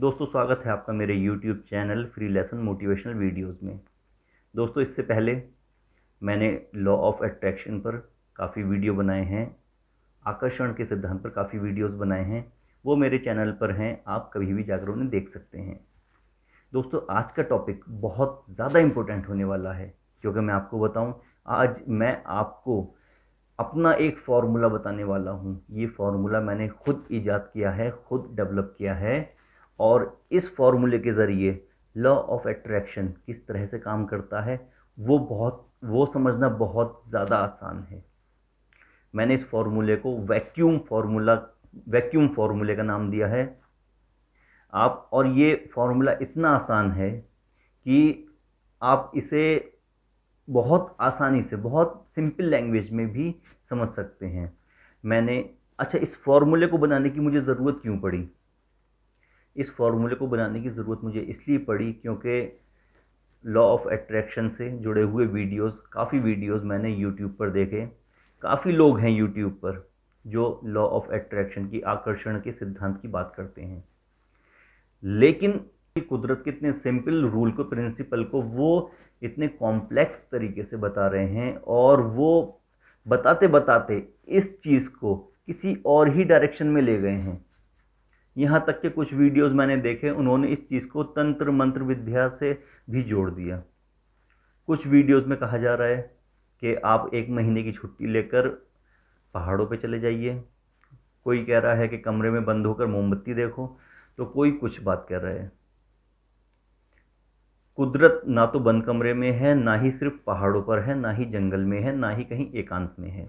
दोस्तों स्वागत है आपका मेरे YouTube channel free lesson motivational videos में। दोस्तों इससे पहले मैंने लॉ ऑफ अट्रैक्शन पर काफ़ी वीडियो बनाए हैं, आकर्षण के सिद्धांत पर काफ़ी वीडियोस बनाए हैं, वो मेरे चैनल पर हैं, आप कभी भी जाकर उन्हें देख सकते हैं। दोस्तों आज का टॉपिक बहुत ज़्यादा इम्पोर्टेंट होने वाला है, क्योंकि मैं आपको बताऊं, आज मैं आपको अपना एक फ़ॉर्मूला बताने वाला हूं। ये फ़ॉर्मूला मैंने खुद ईजाद किया है, खुद डेवलप किया है, और इस फॉर्मूले के ज़रिए लॉ ऑफ अट्रैक्शन किस तरह से काम करता है वो समझना बहुत ज़्यादा आसान है। मैंने इस फॉर्मूले को वैक्यूम फॉर्मूले का नाम दिया है और ये फॉर्मूला इतना आसान है कि आप इसे बहुत आसानी से, बहुत सिंपल लैंग्वेज में भी समझ सकते हैं। अच्छा, इस फॉर्मूले को बनाने की मुझे ज़रूरत क्यों पड़ी? इस फॉर्मूले को बनाने की ज़रूरत मुझे इसलिए पड़ी क्योंकि लॉ ऑफ अट्रैक्शन से जुड़े हुए काफ़ी वीडियोस मैंने यूट्यूब पर देखे। काफ़ी लोग हैं यूट्यूब पर जो लॉ ऑफ अट्रैक्शन की, आकर्षण के सिद्धांत की बात करते हैं, लेकिन कुदरत के इतने सिंपल रूल को, प्रिंसिपल को वो इतने कॉम्प्लेक्स तरीके से बता रहे हैं, और वो बताते बताते इस चीज़ को किसी और ही डायरेक्शन में ले गए हैं। यहाँ तक कि कुछ वीडियोस मैंने देखे, उन्होंने इस चीज़ को तंत्र मंत्र विद्या से भी जोड़ दिया। कुछ वीडियोस में कहा जा रहा है कि आप 1 महीने की छुट्टी लेकर पहाड़ों पे चले जाइए, कोई कह रहा है कि कमरे में बंद होकर मोमबत्ती देखो, तो कोई कुछ बात कर रहा है। कुदरत ना तो बंद कमरे में है, ना ही सिर्फ पहाड़ों पर है, ना ही जंगल में है, ना ही कहीं एकांत में है।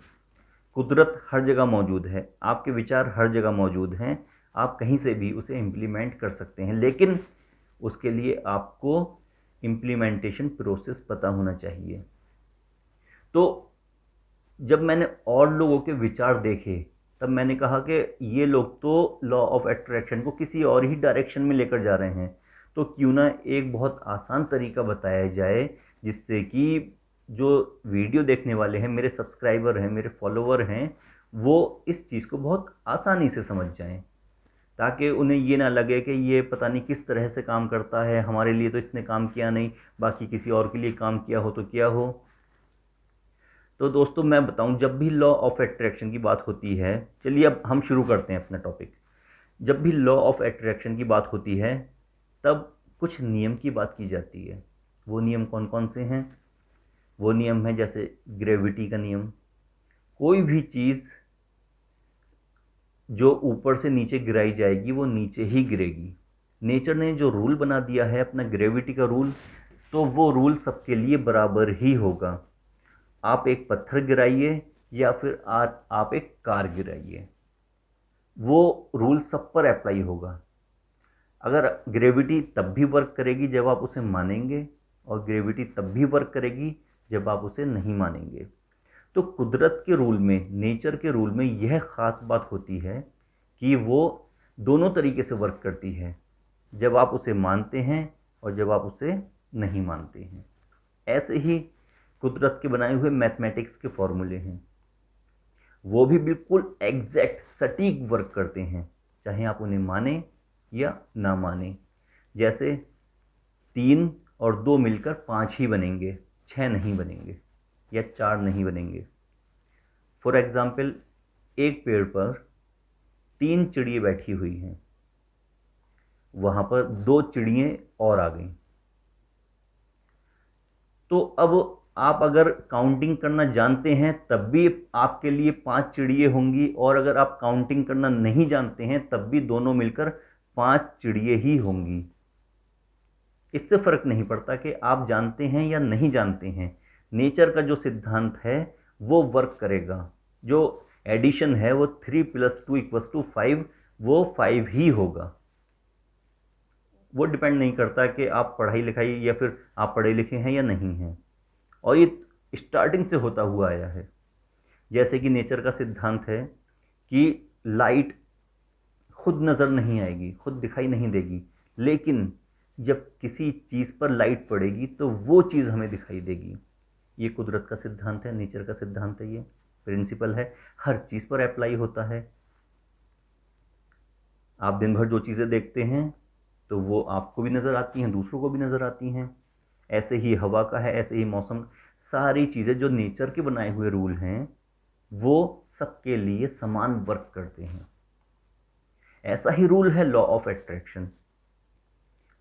कुदरत हर जगह मौजूद है, आपके विचार हर जगह मौजूद हैं, आप कहीं से भी उसे इम्प्लीमेंट कर सकते हैं, लेकिन उसके लिए आपको इम्प्लीमेंटेशन प्रोसेस पता होना चाहिए। तो जब मैंने और लोगों के विचार देखे, तब मैंने कहा कि ये लोग तो लॉ ऑफ अट्रैक्शन को किसी और ही डायरेक्शन में लेकर जा रहे हैं, तो क्यों ना एक बहुत आसान तरीका बताया जाए जिससे कि जो वीडियो देखने वाले हैं, मेरे सब्सक्राइबर हैं, मेरे फॉलोवर हैं, वो इस चीज़ को बहुत आसानी से समझ जाएं, ताकि उन्हें ये ना लगे कि ये पता नहीं किस तरह से काम करता है, हमारे लिए तो इसने काम किया नहीं, बाकी किसी और के लिए काम किया हो तो क्या हो। तो दोस्तों मैं बताऊं, जब भी लॉ ऑफ अट्रैक्शन की बात होती है, चलिए अब हम शुरू करते हैं अपना टॉपिक। जब भी लॉ ऑफ अट्रैक्शन की बात होती है, तब कुछ नियम की बात की जाती है। वो नियम कौन कौन से हैं? वो नियम है जैसे ग्रेविटी का नियम। कोई भी चीज़ जो ऊपर से नीचे गिराई जाएगी वो नीचे ही गिरेगी। नेचर ने जो रूल बना दिया है अपना, ग्रेविटी का रूल, तो वो रूल सबके लिए बराबर ही होगा। आप एक पत्थर गिराइए या फिर आप एक कार गिराइए, वो रूल सब पर अप्लाई होगा। अगर ग्रेविटी तब भी वर्क करेगी जब आप उसे मानेंगे, और ग्रेविटी तब भी वर्क करेगी जब आप उसे नहीं मानेंगे। तो कुदरत के रूल में, नेचर के रूल में यह ख़ास बात होती है कि वो दोनों तरीके से वर्क करती है, जब आप उसे मानते हैं और जब आप उसे नहीं मानते हैं। ऐसे ही कुदरत के बनाए हुए मैथमेटिक्स के फॉर्मूले हैं, वो भी बिल्कुल एग्जैक्ट सटीक वर्क करते हैं, चाहे आप उन्हें माने या ना माने। जैसे 3 और 2 मिलकर 5 ही बनेंगे, 6 नहीं बनेंगे या 4 नहीं बनेंगे। फॉर एग्ज़ाम्पल, एक पेड़ पर 3 चिड़िया बैठी हुई हैं, वहाँ पर 2 चिड़ियाँ और आ गईं। तो अब आप अगर काउंटिंग करना जानते हैं तब भी आपके लिए 5 चिड़िया होंगी, और अगर आप काउंटिंग करना नहीं जानते हैं तब भी दोनों मिलकर 5 चिड़िया ही होंगी। इससे फ़र्क नहीं पड़ता कि आप जानते हैं या नहीं जानते हैं, नेचर का जो सिद्धांत है वो वर्क करेगा। जो एडिशन है वो 3 + 2 = 5, वो 5 ही होगा। वो डिपेंड नहीं करता कि आप पढ़ाई लिखाई या फिर आप पढ़े लिखे हैं या नहीं हैं, और ये स्टार्टिंग से होता हुआ आया है। जैसे कि नेचर का सिद्धांत है कि लाइट खुद नज़र नहीं आएगी, खुद दिखाई नहीं देगी, लेकिन जब किसी चीज़ पर लाइट पड़ेगी तो वो चीज़ हमें दिखाई देगी। ये कुदरत का सिद्धांत है, नेचर का सिद्धांत है, ये प्रिंसिपल है, हर चीज़ पर अप्लाई होता है। आप दिन भर जो चीज़ें देखते हैं तो वो आपको भी नज़र आती हैं, दूसरों को भी नज़र आती हैं। ऐसे ही हवा का है, ऐसे ही मौसम, सारी चीज़ें जो नेचर के बनाए हुए रूल हैं वो सबके लिए समान वर्क करते हैं। ऐसा ही रूल है लॉ ऑफ अट्रैक्शन,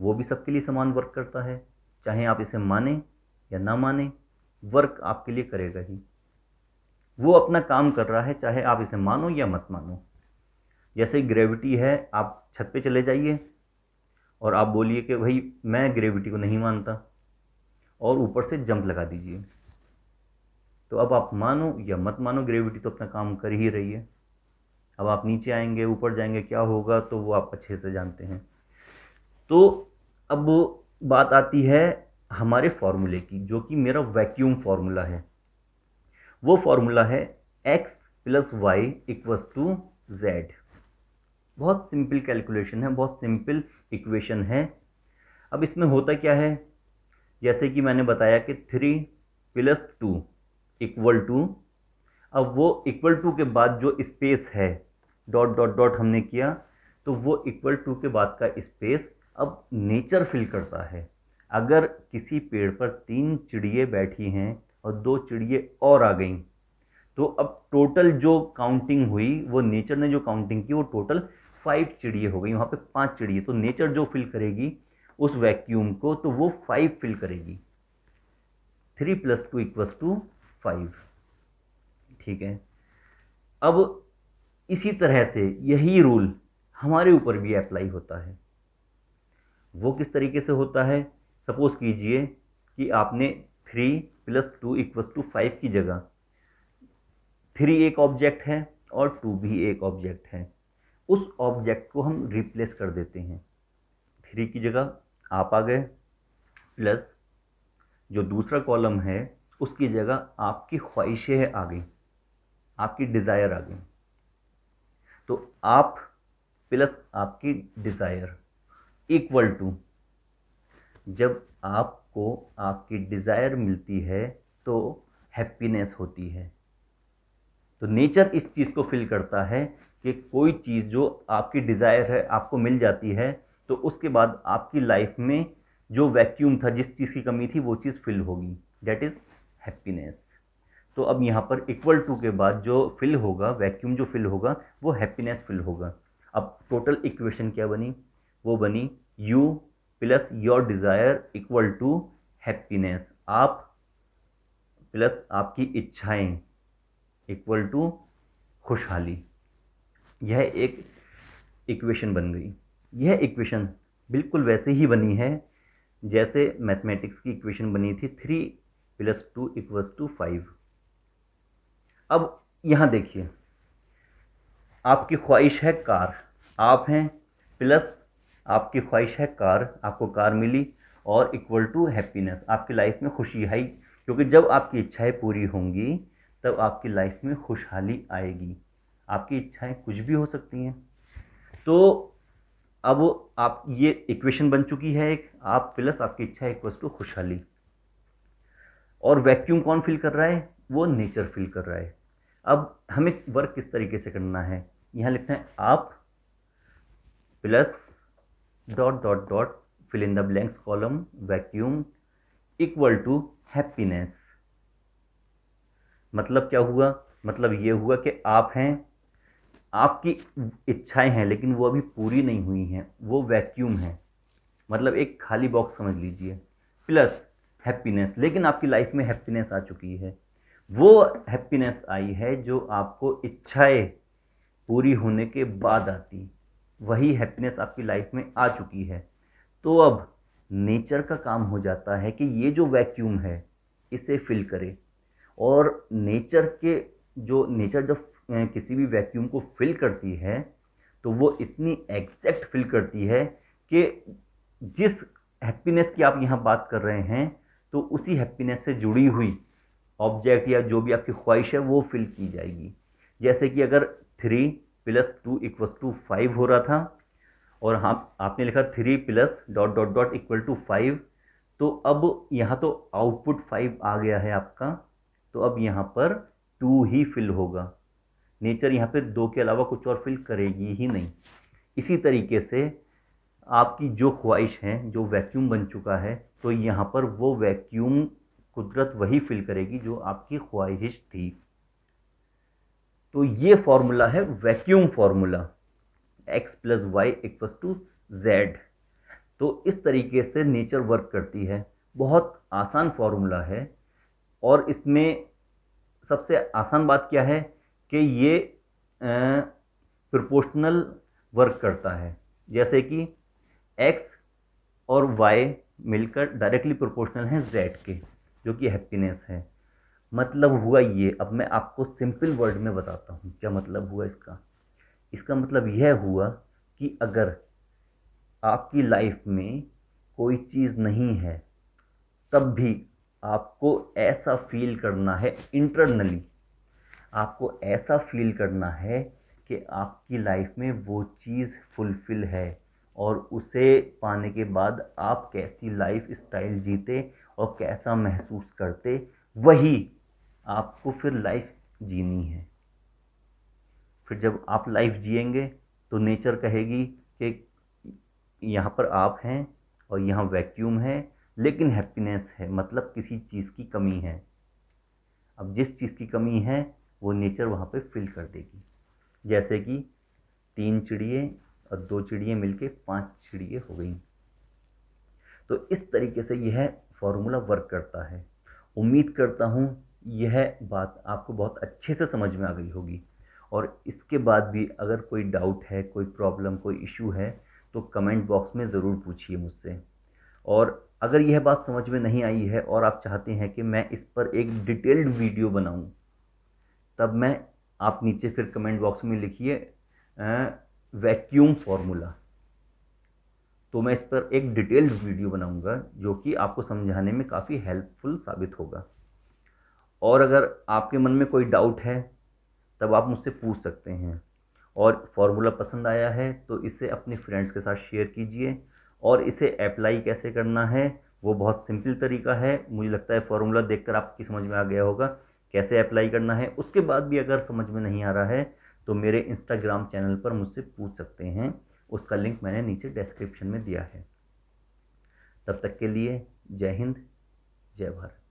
वो भी सबके लिए समान वर्क करता है। चाहे आप इसे माने या ना माने, वर्क आपके लिए करेगा ही। वो अपना काम कर रहा है, चाहे आप इसे मानो या मत मानो। जैसे ग्रेविटी है, आप छत पे चले जाइए और आप बोलिए कि भाई मैं ग्रेविटी को नहीं मानता, और ऊपर से जंप लगा दीजिए। तो अब आप मानो या मत मानो, ग्रेविटी तो अपना काम कर ही रही है। अब आप नीचे आएंगे, ऊपर जाएंगे, क्या होगा तो वो आप अच्छे से जानते हैं। तो अब बात आती है हमारे फॉर्मूले की, जो कि मेरा वैक्यूम फॉर्मूला है। वो फॉर्मूला है x plus Y equals to Z. बहुत सिंपल कैलकुलेशन है, बहुत सिंपल इक्वेशन है। अब इसमें होता क्या है, जैसे कि मैंने बताया कि 3 प्लस 2 इक्वल टू, अब वो इक्वल टू के बाद जो स्पेस है, डॉट डॉट डॉट हमने किया, तो वो इक्वल टू के बाद का स्पेस अब नेचर फिल करता है। अगर किसी पेड़ पर 3 चिड़िए बैठी हैं और 2 चिड़िए और आ गईं, तो अब टोटल जो काउंटिंग हुई, वो नेचर ने जो काउंटिंग की, वो टोटल 5 चिड़िए हो गई। वहाँ पे 5 चिड़िए, तो नेचर जो फिल करेगी उस वैक्यूम को, तो वो 5 फिल करेगी। 3 प्लस 2 इक्वस टू 5। ठीक है। अब इसी तरह से यही रूल हमारे ऊपर भी अप्लाई होता है। वो किस तरीके से होता है, सपोज कीजिए कि आपने 3 प्लस 2 इक्वस टू 5 की जगह 3 एक ऑब्जेक्ट है और 2 भी एक ऑब्जेक्ट है। उस ऑब्जेक्ट को हम रिप्लेस कर देते हैं। 3 की जगह आप आ गए, प्लस जो दूसरा कॉलम है उसकी जगह आपकी ख्वाहिशें आ गई, आपकी डिज़ायर आ गई। तो आप प्लस आपकी डिज़ायर इक्वल टू, जब आपको आपकी डिज़ायर मिलती है तो हैप्पीनेस होती है। तो नेचर इस चीज़ को फिल करता है कि कोई चीज़ जो आपकी डिज़ायर है आपको मिल जाती है, तो उसके बाद आपकी लाइफ में जो वैक्यूम था, जिस चीज़ की कमी थी, वो चीज़ फिल होगी, डेट इज़ हैप्पीनेस। तो अब यहाँ पर इक्वल टू के बाद जो फिल होगा, वैक्यूम जो फिल होगा, वो हैप्पीनेस फिल होगा। अब टोटल इक्वेशन क्या बनी, वो बनी you plus your desire equal to happiness. आप प्लस आपकी इच्छाएं इक्वल टू खुशहाली। यह एक इक्वेशन बन गई। यह इक्वेशन बिल्कुल वैसे ही बनी है जैसे मैथमेटिक्स की इक्वेशन बनी थी, 3 प्लस 2 इक्वल्स टू 5। अब यहाँ देखिए, आपकी ख्वाहिश है कार, आप हैं, प्लस आपकी ख्वाहिश है कार, आपको कार मिली, और इक्वल टू हैप्पीनेस, आपकी लाइफ में खुशी आई। क्योंकि जब आपकी इच्छाएं पूरी होंगी तब आपकी लाइफ में खुशहाली आएगी। आपकी इच्छाएं कुछ भी हो सकती हैं। तो अब आप, ये इक्वेशन बन चुकी है एक, आप प्लस आपकी इच्छा इक्वल्स टू खुशहाली। और वैक्यूम कौन फिल कर रहा है, वो नेचर फिल कर रहा है। अब हमें वर्क किस तरीके से करना है, यहाँ लिखते हैं आप plus dot dot dot fill in the blanks column vacuum equal to happiness. मतलब क्या हुआ, मतलब ये हुआ कि आप हैं, आपकी इच्छाएं हैं लेकिन वो अभी पूरी नहीं हुई हैं, वो वैक्यूम है, मतलब एक खाली बॉक्स समझ लीजिए, प्लस हैप्पीनेस, लेकिन आपकी लाइफ में हैप्पीनेस आ चुकी है। वो हैप्पीनेस आई है जो आपको इच्छाएं पूरी होने के बाद आती, वही हैप्पीनेस आपकी लाइफ में आ चुकी है। तो अब नेचर का काम हो जाता है कि ये जो वैक्यूम है इसे फिल करे। और नेचर जब किसी भी वैक्यूम को फिल करती है तो वो इतनी एग्जैक्ट फिल करती है कि जिस हैप्पीनेस की आप यहाँ बात कर रहे हैं, तो उसी हैप्पीनेस से जुड़ी हुई ऑब्जेक्ट या जो भी आपकी ख्वाहिश है वो फिल की जाएगी। जैसे कि अगर 3 प्लस 2 इक्वल्स टू 5 हो रहा था, और हाँ आपने लिखा 3 plus dot dot dot equal to 5, तो अब यहाँ तो आउटपुट 5 आ गया है आपका, तो अब यहाँ पर 2 ही फिल होगा। नेचर यहाँ पे 2 के अलावा कुछ और फिल करेगी ही नहीं। इसी तरीके से आपकी जो ख्वाहिश है, जो वैक्यूम बन चुका है, तो यहाँ पर वो वैक्यूम कुदरत वही फिल करेगी जो आपकी ख्वाहिश थी। तो ये फॉर्मूला है vacuum formula, x + y = z। तो इस तरीके से नेचर वर्क करती है। बहुत आसान फॉर्मूला है और इसमें सबसे आसान बात क्या है कि ये प्रोपोर्शनल वर्क करता है। जैसे कि x और y मिलकर डायरेक्टली प्रोपोर्शनल हैं z के, जो कि हैप्पीनेस है। मतलब हुआ ये, अब मैं आपको सिंपल वर्ड में बताता हूँ क्या मतलब हुआ इसका। इसका मतलब यह हुआ कि अगर आपकी लाइफ में कोई चीज़ नहीं है, तब भी आपको ऐसा फील करना है इंटरनली, आपको ऐसा फील करना है कि आपकी लाइफ में वो चीज़ फुलफ़िल है और उसे पाने के बाद आप कैसी लाइफ स्टाइल जीते और कैसा महसूस करते, वही आपको फिर लाइफ जीनी है। फिर जब आप लाइफ जिएंगे तो नेचर कहेगी कि यहाँ पर आप हैं और यहाँ वैक्यूम है, लेकिन हैप्पीनेस है, मतलब किसी चीज़ की कमी है। अब जिस चीज़ की कमी है वो नेचर वहाँ पे फिल कर देगी। जैसे कि 3 चिड़िए और 2 चिड़िए मिलके 5 चिड़िए हो गई। तो इस तरीके से यह फॉर्मूला वर्क करता है। उम्मीद करता हूँ यह बात आपको बहुत अच्छे से समझ में आ गई होगी। और इसके बाद भी अगर कोई डाउट है, कोई प्रॉब्लम, कोई इशू है, तो कमेंट बॉक्स में ज़रूर पूछिए मुझसे। और अगर यह बात समझ में नहीं आई है और आप चाहते हैं कि मैं इस पर एक डिटेल्ड वीडियो बनाऊं, तब मैं आप नीचे फिर कमेंट बॉक्स में लिखिए वैक्यूम फार्मूला, तो मैं इस पर एक डिटेल्ड वीडियो बनाऊंगा जो कि आपको समझाने में काफ़ी हेल्पफुल साबित होगा। और अगर आपके मन में कोई डाउट है तब आप मुझसे पूछ सकते हैं। और फार्मूला पसंद आया है तो इसे अपने फ्रेंड्स के साथ शेयर कीजिए। और इसे अप्लाई कैसे करना है वो बहुत सिंपल तरीका है। मुझे लगता है फार्मूला देखकर आपकी समझ में आ गया होगा कैसे अप्लाई करना है। उसके बाद भी अगर समझ में नहीं आ रहा है तो मेरे इंस्टाग्राम चैनल पर मुझसे पूछ सकते हैं, उसका लिंक मैंने नीचे डिस्क्रिप्शन में दिया है। तब तक के लिए जय हिंद, जय भारत।